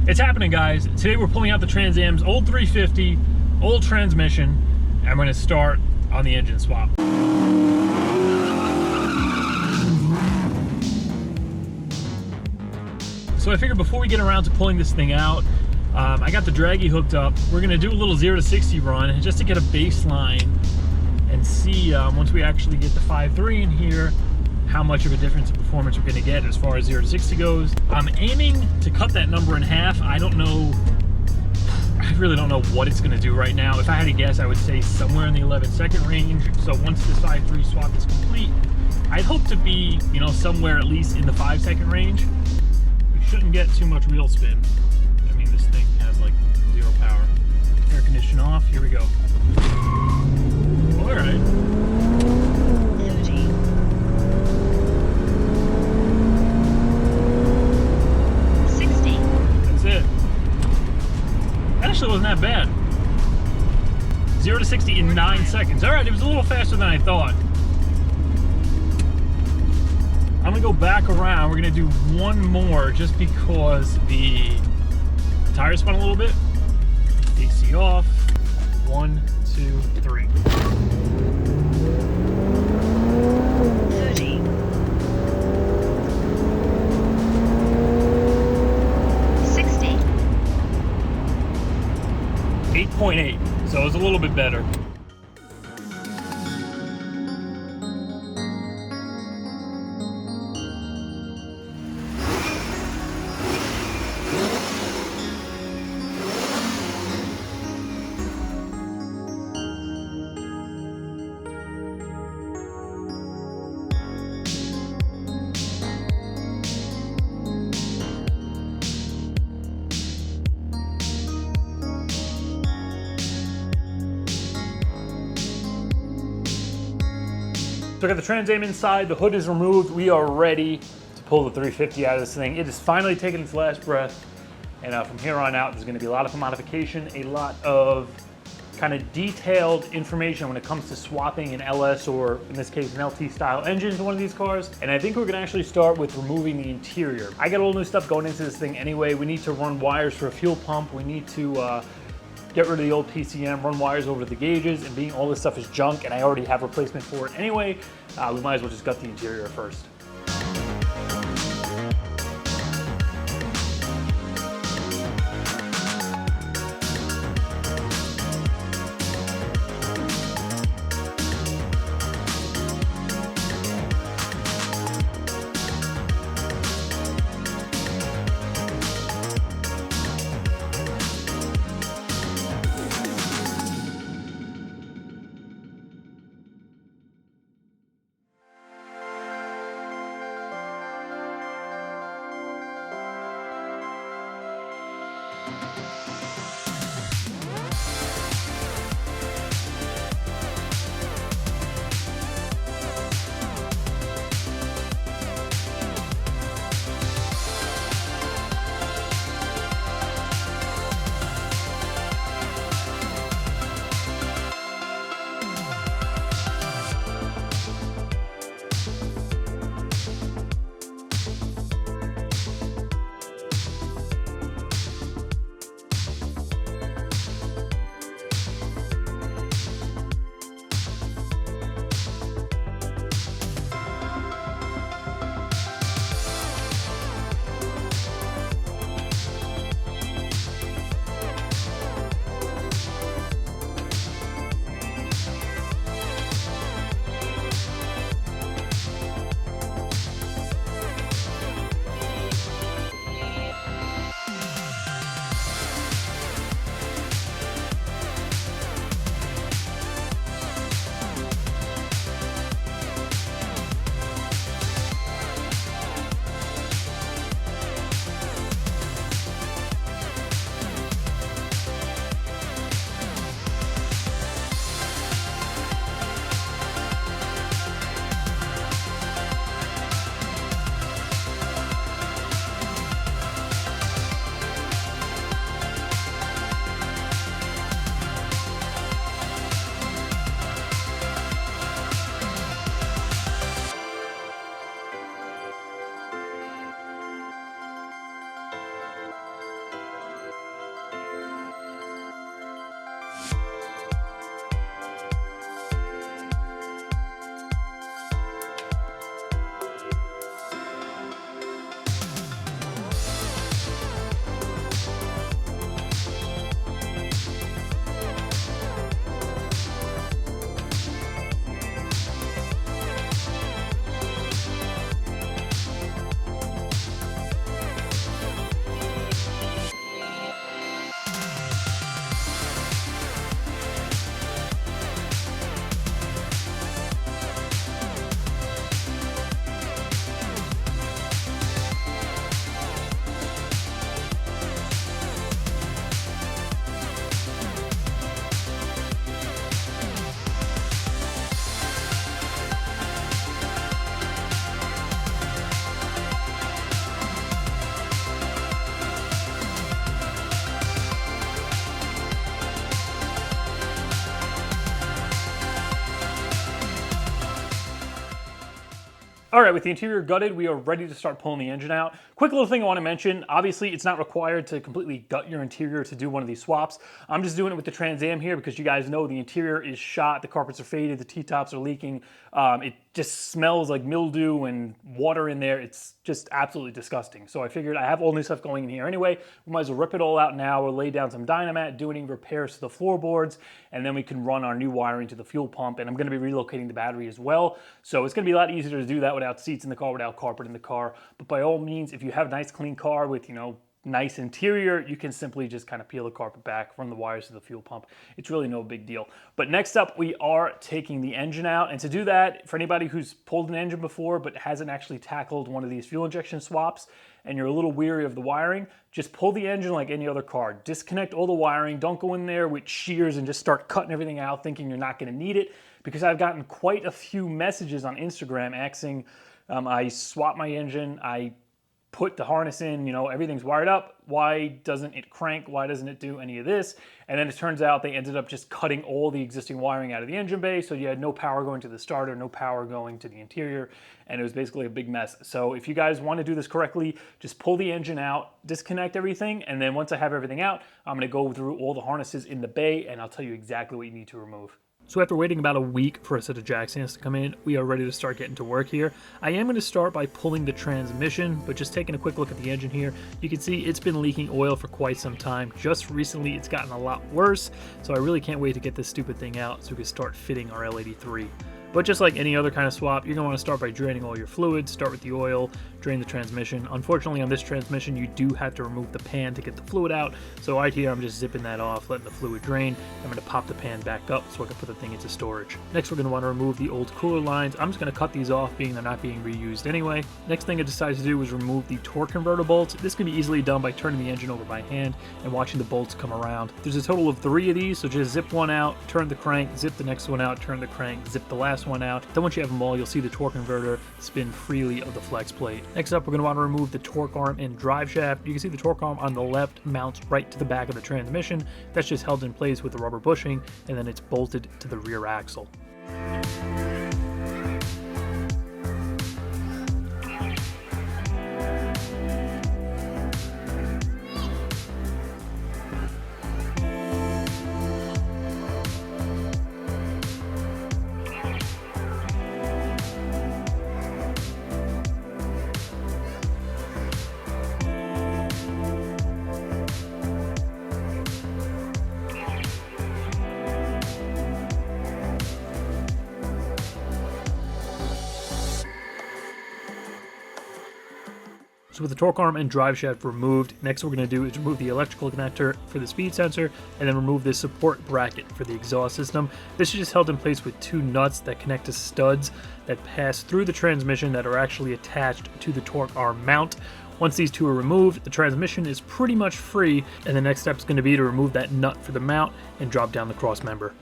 It's happening, guys. Today we're pulling out the Trans Am's old 350, old transmission, and we're gonna start on the engine swap. So I figured before we get around to pulling this thing out, I got the draggy hooked up. We're gonna do a little 0 to 60 run just to get a baseline and see once we actually get the 5.3 in here, how much of a difference in performance we're gonna get as far as 0 to 60 goes. I'm aiming to cut that number in half. I don't know, I really don't know what it's gonna do right now. If I had to guess, I would say somewhere in the 11-second range. So once this 5.3 swap is complete, I'd hope to be, you know, somewhere at least in the 5-second range. We shouldn't get too much wheel spin. I mean, this thing has like 0 power. Air condition off, here we go. All right. 60. That's it. That actually wasn't that bad. 0 to 60 in 9 seconds. All right, it was a little faster than I thought. I'm gonna go back around. We're gonna do one more just because the tire spun a little bit. AC off. 1, 2, 3. 30. 60. 8.8, so it was a little bit better. So I got the Trans Am inside, the hood is removed. We are ready to pull the 350 out of this thing. It is finally taking its last breath. And from here on out, there's gonna be a lot of modification, a lot of kind of detailed information when it comes to swapping an LS or in this case an LT style engine to one of these cars. And I think we're gonna actually start with removing the interior. I got all new stuff going into this thing anyway. We need to run wires for a fuel pump. We need to get rid of the old PCM, run wires over the gauges, and being all this stuff is junk and I already have replacement for it anyway, we might as well just gut the interior first. All right, with the interior gutted, we are ready to start pulling the engine out. Quick little thing I want to mention, obviously it's not required to completely gut your interior to do one of these swaps. I'm just doing it with the Trans Am here because you guys know the interior is shot, the carpets are faded, the T-tops are leaking. It just smells like mildew and water in there. It's just absolutely disgusting. So I figured I have all new stuff going in here anyway. We might as well rip it all out now or lay down some Dynamat, do any repairs to the floorboards, and then we can run our new wiring to the fuel pump. And I'm going to be relocating the battery as well. So it's going to be a lot easier to do that without seats in the car, without carpet in the car. But by all means, if you have a nice clean car with, you know, nice interior, you can simply just kind of peel the carpet back, run the wires to the fuel pump. It's really no big deal. But next up, we are taking the engine out. And to do that, for anybody who's pulled an engine before but hasn't actually tackled one of these fuel injection swaps, and you're a little weary of the wiring, just pull the engine like any other car. Disconnect all the wiring. Don't go in there with shears and just start cutting everything out thinking you're not going to need it, because I've gotten quite a few messages on Instagram asking, I swapped my engine, I put the harness in, you know, everything's wired up. Why doesn't it crank? Why doesn't it do any of this? And then it turns out they ended up just cutting all the existing wiring out of the engine bay. So you had no power going to the starter, no power going to the interior. And it was basically a big mess. So if you guys want to do this correctly, just pull the engine out, disconnect everything. And then once I have everything out, I'm going to go through all the harnesses in the bay and I'll tell you exactly what you need to remove. So after waiting about a week for a set of Jackstands to come in, we are ready to start getting to work here. I am going to start by pulling the transmission, but just taking a quick look at the engine here, you can see it's been leaking oil for quite some time. Just recently, it's gotten a lot worse, so I really can't wait to get this stupid thing out so we can start fitting our L83. But just like any other kind of swap, you're going to want to start by draining all your fluids, start with the oil, drain the transmission. Unfortunately, on this transmission, you do have to remove the pan to get the fluid out. So right here, I'm just zipping that off, letting the fluid drain. I'm going to pop the pan back up so I can put the thing into storage. Next, we're going to want to remove the old cooler lines. I'm just going to cut these off, being they're not being reused anyway. Next thing I decided to do was remove the torque converter bolts. This can be easily done by turning the engine over by hand and watching the bolts come around. There's a total of 3 of these, so just zip one out, turn the crank, zip the next one out, turn the crank, zip the last one out. Then once you have them all, you'll see the torque converter spin freely of the flex plate. Next up, we're going to want to remove the torque arm and drive shaft. You can see the torque arm on the left mounts right to the back of the transmission. That's just held in place with the rubber bushing, and then it's bolted to the rear axle. So with the torque arm and drive shaft removed, next what we're going to do is remove the electrical connector for the speed sensor and then remove this support bracket for the exhaust system. This is just held in place with 2 nuts that connect to studs that pass through the transmission that are actually attached to the torque arm mount. Once these 2 are removed, the transmission is pretty much free, and the next step is going to be to remove that nut for the mount and drop down the cross member.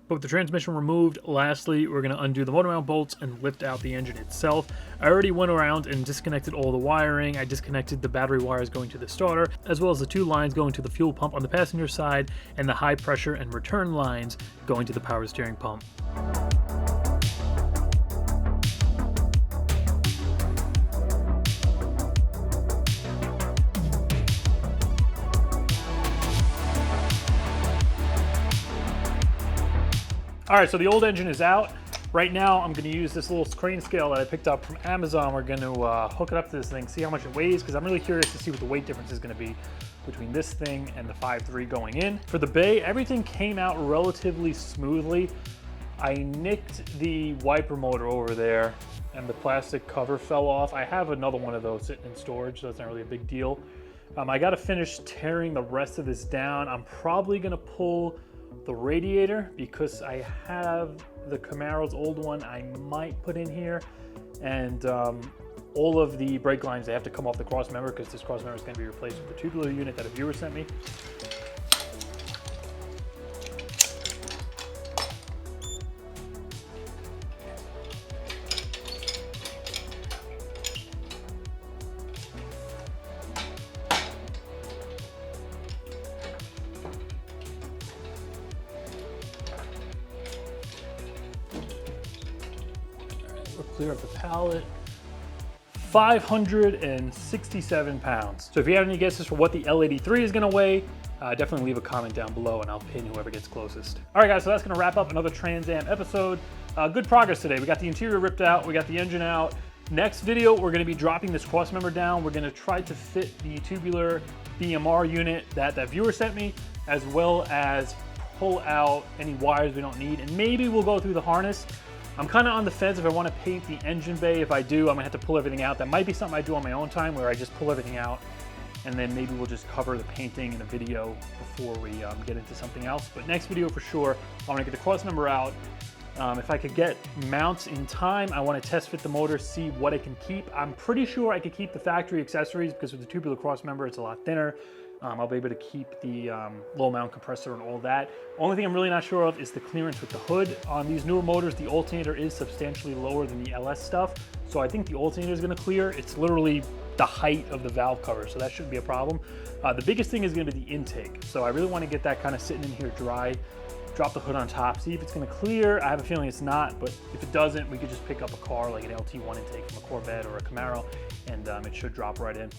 But with the transmission removed, lastly, we're going to undo the motor mount bolts and lift out the engine itself. I already went around and disconnected all the wiring. I disconnected the battery wires going to the starter, as well as the 2 lines going to the fuel pump on the passenger side, and the high pressure and return lines going to the power steering pump. All right, so the old engine is out. Right now, I'm gonna use this little crane scale that I picked up from Amazon. We're gonna hook it up to this thing, see how much it weighs, because I'm really curious to see what the weight difference is gonna be. between this thing and the 5.3 going in. For the bay, everything came out relatively smoothly. I nicked the wiper motor over there and the plastic cover fell off. I have another one of those sitting in storage, so it's not really a big deal. I got to finish tearing the rest of this down. I'm probably going to pull the radiator because I have the Camaro's old one I might put in here, and all of the brake lines, they have to come off the cross member because this cross member is going to be replaced with the tubular unit that a viewer sent me. Clear up the pallet. 567 pounds. So if you have any guesses for what the L83 is gonna weigh, definitely leave a comment down below and I'll pin whoever gets closest. All right guys, so that's gonna wrap up another Trans Am episode. Good progress today. We got the interior ripped out, we got the engine out. Next video, we're gonna be dropping this cross member down. We're gonna try to fit the tubular BMR unit that viewer sent me, as well as pull out any wires we don't need, and maybe we'll go through the harness. I'm kind of on the fence if I want to paint the engine bay. If I do, I'm gonna have to pull everything out. That might be something I do on my own time, where I just pull everything out and then maybe we'll just cover the painting in a video before we get into something else. But next video for sure, I want to get the cross member out. If I could get mounts in time, I want to test fit the motor, see what I can keep. I'm pretty sure I could keep the factory accessories because with the tubular cross member, it's a lot thinner. I'll be able to keep the low mount compressor and all that. Only thing I'm really not sure of is the clearance with the hood. On these newer motors, the alternator is substantially lower than the LS stuff. So I think the alternator is gonna clear. It's literally the height of the valve cover, so that shouldn't be a problem. The biggest thing is gonna be the intake. So I really wanna get that kind of sitting in here dry, drop the hood on top, see if it's gonna clear. I have a feeling it's not, but if it doesn't, we could just pick up a car like an LT1 intake from a Corvette or a Camaro, and it should drop right in.